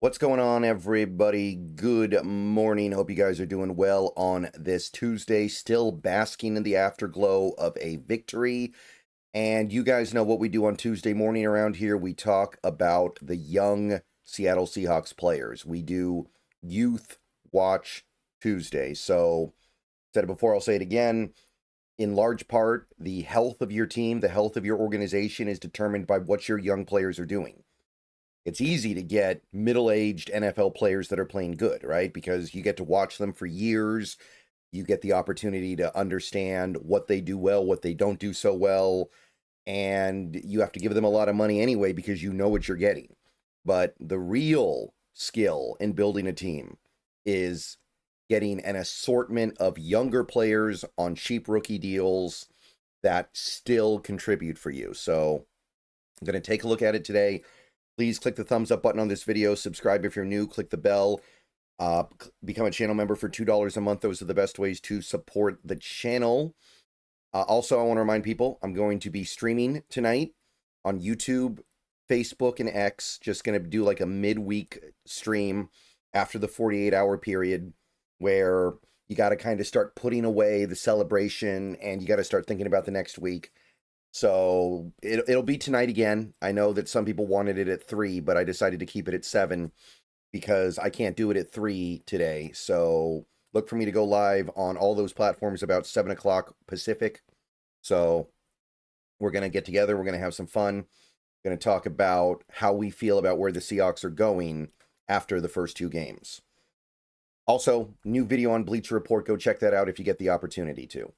What's going on, everybody? Good morning. Hope you guys are doing well on this Tuesday. Still basking in the afterglow of a victory. And you guys know what we do on Tuesday morning around here. We talk about the young Seattle Seahawks players. We do Youth Watch Tuesday. So, said it before, I'll say it again. In large part, the health of your team, the health of your organization is determined by what your young players are doing. It's easy to get middle-aged NFL players that are playing good, right? Because you get to watch them for years. You get the opportunity to understand what they do well, what they don't do so well. And you have to give them a lot of money anyway because you know what you're getting. But the real skill in building a team is getting an assortment of younger players on cheap rookie deals that still contribute for you. So I'm going to take a look at it today. Please click the thumbs up button on this video. Subscribe if you're new. Click the bell. Become a channel member for $2 a month. Those are the best ways to support the channel. Also, I want to remind people, I'm going to be streaming tonight on YouTube, Facebook, and X. Just going to do like a midweek stream after the 48-hour period where you got to kind of start putting away the celebration and you got to start thinking about the next week. So it'll be tonight again. I know that some people wanted it at 3, but I decided to keep it at 7 because I can't do it at 3 today. So look for me to go live on all those platforms about 7 o'clock Pacific. So we're going to get together. We're going to have some fun. We're going to talk about how we feel about where the Seahawks are going after the first 2 games. Also, new video on Bleacher Report. Go check that out if you get the opportunity to.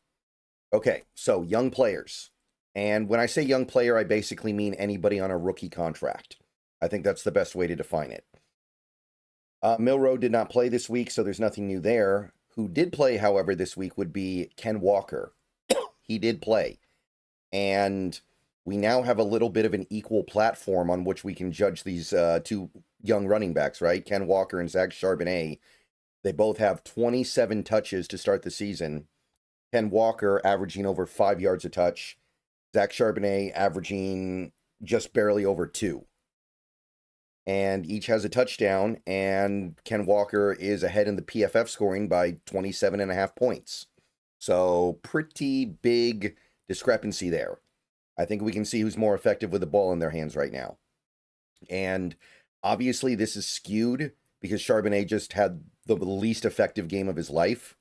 Okay, so young players. And when I say young player, I basically mean anybody on a rookie contract. I think that's the best way to define it. Milroe did not play this week, so there's nothing new there. Who did play, however, this week would be Ken Walker. He did play. And we now have a little bit of an equal platform on which we can judge these 2 young running backs, right? Ken Walker and Zach Charbonnet. They both have 27 touches to start the season. Ken Walker averaging over 5 yards a touch. Zach Charbonnet averaging just barely over 2. And each has a touchdown, and Ken Walker is ahead in the PFF scoring by 27.5 points. So pretty big discrepancy there. I think we can see who's more effective with the ball in their hands right now. And obviously this is skewed because Charbonnet just had the least effective game of his life.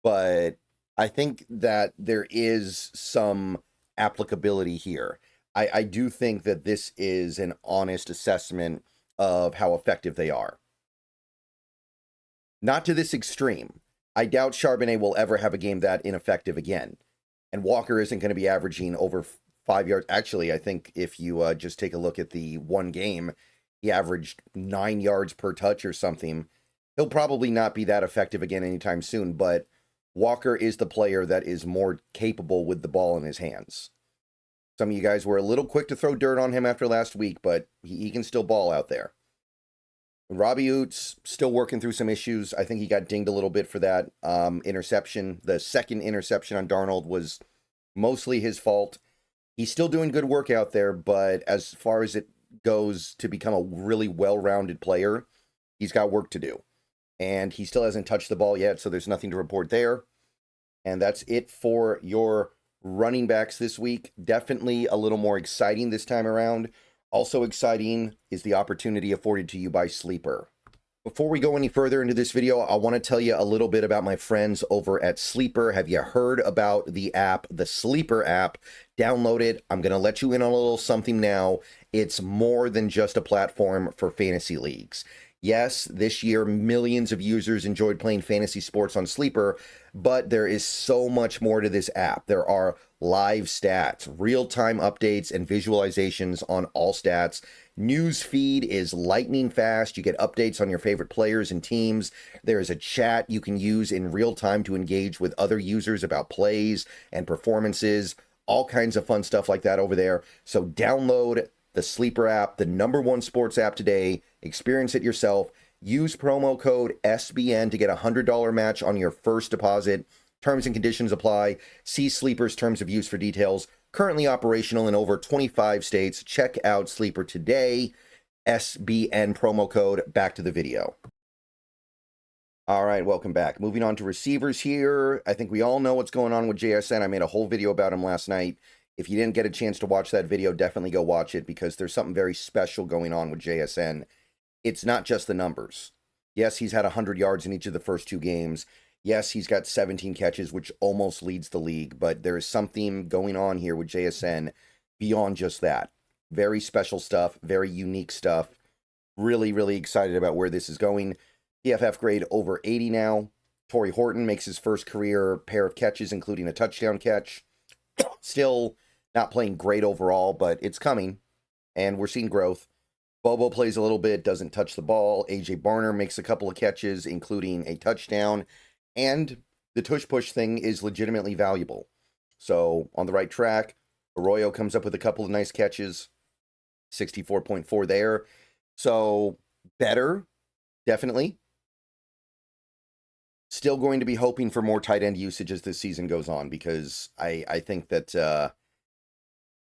But I think that there is some applicability here. I do think that this is an honest assessment of how effective they are. Not to this extreme. I doubt Charbonnet will ever have a game that ineffective again. And Walker isn't going to be averaging over 5 yards. Actually, I think if you just take a look at the one game, he averaged 9 yards per touch or something. He'll probably not be that effective again anytime soon, but Walker is the player that is more capable with the ball in his hands. Some of you guys were a little quick to throw dirt on him after last week, but he can still ball out there. Robbie Oots still working through some issues. I think he got dinged a little bit for that interception. The second interception on Darnold was mostly his fault. He's still doing good work out there, but as far as it goes to become a really well-rounded player, he's got work to do. And he still hasn't touched the ball yet, so there's nothing to report there. And that's it for your running backs this week. Definitely a little more exciting this time around. Also exciting is the opportunity afforded to you by Sleeper. Before we go any further into this video, I want to tell you a little bit about my friends over at Sleeper. Have you heard about the app, the Sleeper app? Download it. I'm going to let you in on a little something now. It's more than just a platform for fantasy leagues. Yes, this year, millions of users enjoyed playing fantasy sports on Sleeper, but there is so much more to this app. There are live stats, real-time updates, and visualizations on all stats. News feed is lightning fast. You get updates on your favorite players and teams. There is a chat you can use in real time to engage with other users about plays and performances. All kinds of fun stuff like that over there. So download the Sleeper app, the #1 sports app today. Experience it yourself. Use promo code SBN to get a $100 match on your first deposit. Terms and conditions apply. See Sleeper's terms of use for details. Currently operational in over 25 states. Check out Sleeper today. SBN promo code. Back to the video. All right, welcome back. Moving on to receivers here. I think we all know what's going on with JSN. I made a whole video about him last night. If you didn't get a chance to watch that video, definitely go watch it because there's something very special going on with JSN. It's not just the numbers. Yes, he's had 100 yards in each of the first 2 games. Yes, he's got 17 catches, which almost leads the league, but there is something going on here with JSN beyond just that. Very special stuff, very unique stuff. Really, really excited about where this is going. PFF grade over 80 now. Torrey Horton makes his first career pair of catches, including a touchdown catch. Still not playing great overall, but it's coming, and we're seeing growth. Bobo plays a little bit, doesn't touch the ball. AJ Barner makes a couple of catches, including a touchdown. And the tush-push thing is legitimately valuable. So, on the right track. Arroyo comes up with a couple of nice catches. 64.4 there. So, better, definitely. Still going to be hoping for more tight end usage as this season goes on because I think that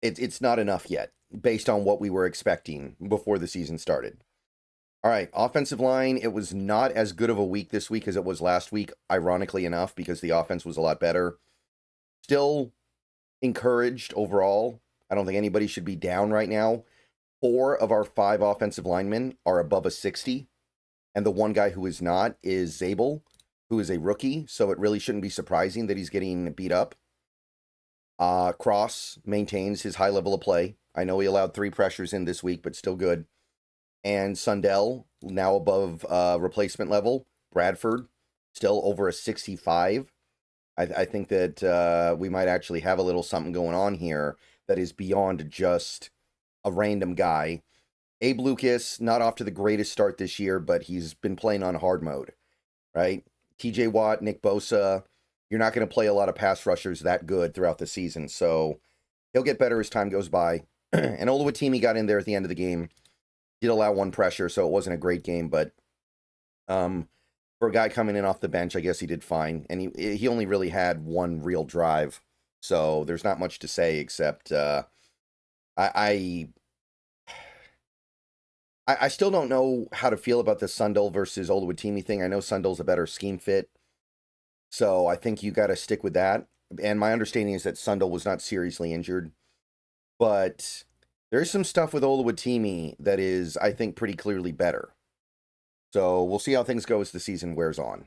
it's not enough yet based on what we were expecting before the season started. All right, offensive line, it was not as good of a week this week as it was last week, ironically enough, because the offense was a lot better. Still encouraged overall. I don't think anybody should be down right now. 4 of our 5 offensive linemen are above a 60, and the one guy who is not is Zabel, who is a rookie, so it really shouldn't be surprising that he's getting beat up. Cross maintains his high level of play. I know he allowed 3 pressures in this week, but still good. And Sundell, now above replacement level. Bradford, still over a 65. I think that we might actually have a little something going on here that is beyond just a random guy. Abe Lucas, not off to the greatest start this year, but he's been playing on hard mode, right? TJ Watt, Nick Bosa, you're not going to play a lot of pass rushers that good throughout the season, so he'll get better as time goes by. And Oluwatimi got in there at the end of the game. Did allow 1 pressure, so it wasn't a great game, but for a guy coming in off the bench, I guess he did fine. And he only really had 1 real drive, so there's not much to say except I still don't know how to feel about the Sundell versus Oluwatimi thing. I know Sundell's a better scheme fit, so I think you got to stick with that. And my understanding is that Sundell was not seriously injured, but there's some stuff with Oluwatimi that is, I think, pretty clearly better. So we'll see how things go as the season wears on.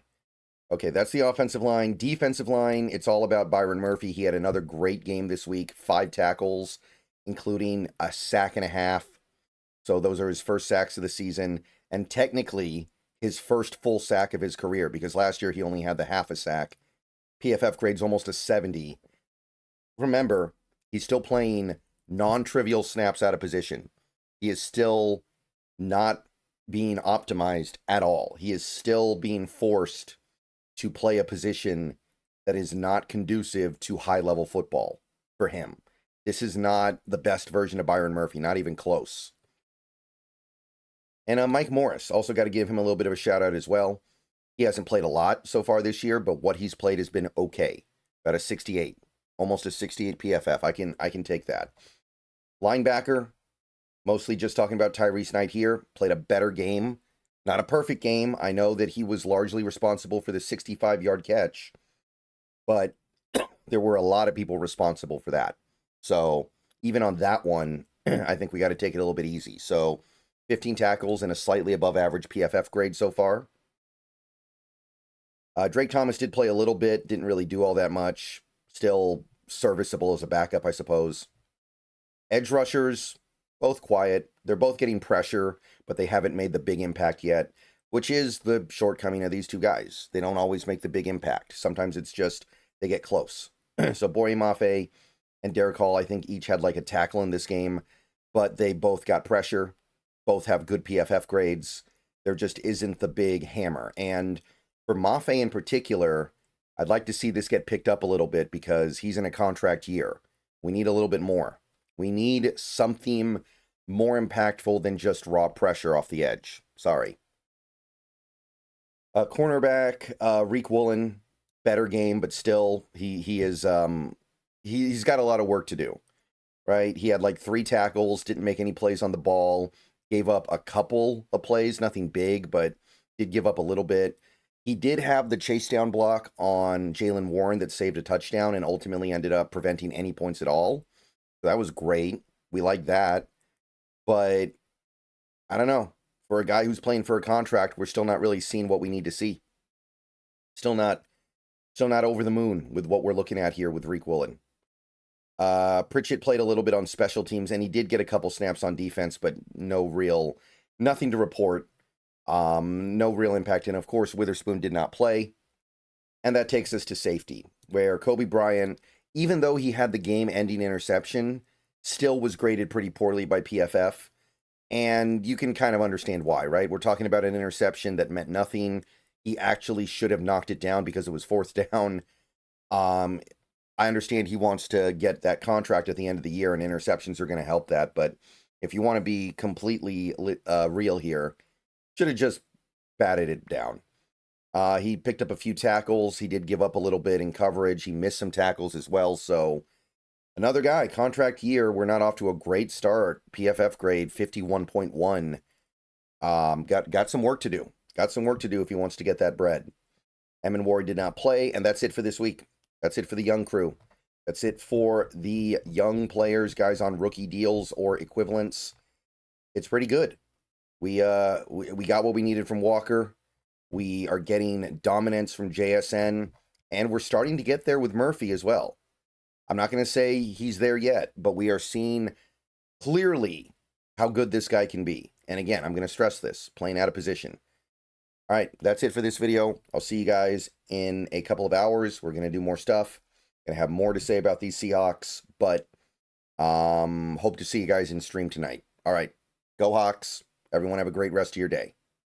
Okay, that's the offensive line. Defensive line, it's all about Byron Murphy. He had another great game this week. 5 tackles, including a sack and a half. So those are his first sacks of the season. And technically, his first full sack of his career, because last year he only had the half a sack. PFF grade's almost a 70. Remember, he's still playing non-trivial snaps out of position. He is still not being optimized at all. He is still being forced to play a position that is not conducive to high-level football for him. This is not the best version of Byron Murphy, not even close. And Mike Morris, also got to give him a little bit of a shout-out as well. He hasn't played a lot so far this year, but what he's played has been okay. About a 68. Almost a 68 PFF. I can take that. Linebacker, mostly just talking about Tyrese Knight here. Played a better game. Not a perfect game. I know that he was largely responsible for the 65-yard catch, but there were a lot of people responsible for that. So even on that one, I think we got to take it a little bit easy. So 15 tackles and a slightly above average PFF grade so far. Drake Thomas did play a little bit, didn't really do all that much. Still serviceable as a backup, I suppose. Edge rushers, both quiet. They're both getting pressure, but they haven't made the big impact yet, which is the shortcoming of these 2 guys. They don't always make the big impact. Sometimes it's just they get close. So Boye Mafe and Derek Hall, I think, each had like a tackle in this game, but they both got pressure. Both have good PFF grades. There just isn't the big hammer. And for Mafe in particular, I'd like to see this get picked up a little bit because he's in a contract year. We need a little bit more. We need something more impactful than just raw pressure off the edge. Sorry. Cornerback, Reek Woolen, better game, but still, he's got a lot of work to do, right? He had like 3 tackles, didn't make any plays on the ball, Gave up a couple of plays, nothing big, but did give up a little bit. He did have the chase down block on Jalen Warren that saved a touchdown and ultimately ended up preventing any points at all. So that was great. We like that. But I don't know. For a guy who's playing for a contract, we're still not really seeing what we need to see. Still not over the moon with what we're looking at here with Reek Woolen. Pritchett played a little bit on special teams, and he did get a couple snaps on defense, but nothing to report. No real impact. And of course, Witherspoon did not play. And that takes us to safety, where Kobe Bryant, even though he had the game-ending interception, still was graded pretty poorly by PFF. And you can kind of understand why, right? We're talking about an interception that meant nothing. He actually should have knocked it down because it was fourth down. I understand he wants to get that contract at the end of the year, and interceptions are going to help that. But if you want to be completely real here, should have just batted it down. He picked up a few tackles. He did give up a little bit in coverage. He missed some tackles as well. So another guy, contract year. We're not off to a great start. PFF grade 51.1. Got some work to do. Got some work to do if he wants to get that bread. Emin Ward did not play, and that's it for this week. That's it for the young crew. That's it for the young players, guys on rookie deals or equivalents. It's pretty good. We got what we needed from Walker. We are getting dominance from JSN, and we're starting to get there with Murphy as well. I'm not going to say he's there yet, but we are seeing clearly how good this guy can be. And again, I'm going to stress this, playing out of position. All right, that's it for this video. I'll see you guys in a couple of hours. We're going to do more stuff. Going to have more to say about these Seahawks, but hope to see you guys in stream tonight. All right, go Hawks. Everyone have a great rest of your day.